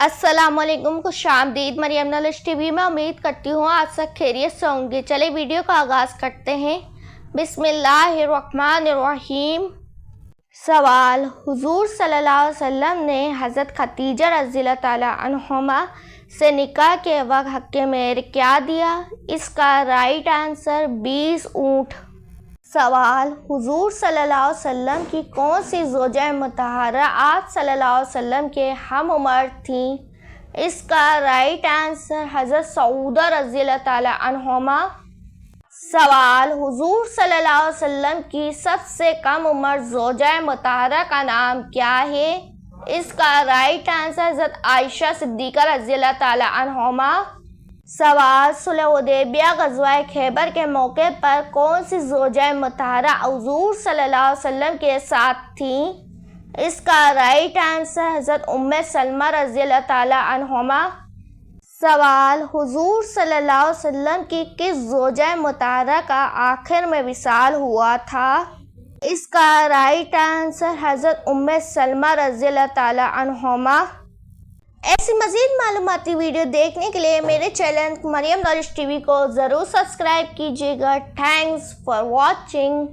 अस्सलामुअलैकुम, खुशामदीद। Maryam knowledge TV में उम्मीद करती हूँ आप सब खैरियत से होंगे। चले वीडियो का आगाज़ करते हैं। बिस्मिल्लाहिर्रहमानिर्रहीम। सवाल, हुजूर सल्लल्लाहु अलैहि वसल्लम ने हज़रत खदीजा रज़ियल्लाहु ताला अन्हुमा से निकाह के वक्त हक़ मेहर क्या दिया? इसका राइट आंसर 20 ऊँट। सवाल, हुजूर सल्लल्लाहु अलैहि वसल्लम की कौन सी ज़ौजा मुतहरा आप सल्लल्लाहु अलैहि वसल्लम के हम उम्र थी? इसका राइट आंसर हज़रत सऊदा रज़ियल्लाहु ताला अन्हुमा। सवाल, हुजूर सल्लल्लाहु अलैहि वसल्लम की सबसे कम उम्र ज़ौजा मुतहरा का नाम क्या है? इसका राइट आंसर हज़रत आयशा सिद्दीक़ा रज़ियल्लाहु ताला अन्हुमा। सवाल, सुलह हुदैबिया ग़ज़वा खैबर के मौके पर कौन सी ज़ौजा मुतहरा हुज़ूर सल्लल्लाहु अलैहि वसल्लम के साथ थी? इसका राइट आंसर हज़रत उम्मे सलमा रज़ियल्लाहु ताला अन्हुमा। सवाल, हुज़ूर सल्लल्लाहु अलैहि वसल्लम की किस ज़ौजा मुतहरा का आखिर में विसाल हुआ था? इसका राइट आंसर हज़रत उम्मे सलमा रज़ियल्लाहु ताला अन्हुमा। ऐसी मज़ीद मालूमाती वीडियो देखने के लिए मेरे चैनल मरियम नॉलेज टीवी को ज़रूर सब्सक्राइब कीजिएगा। Thanks for watching.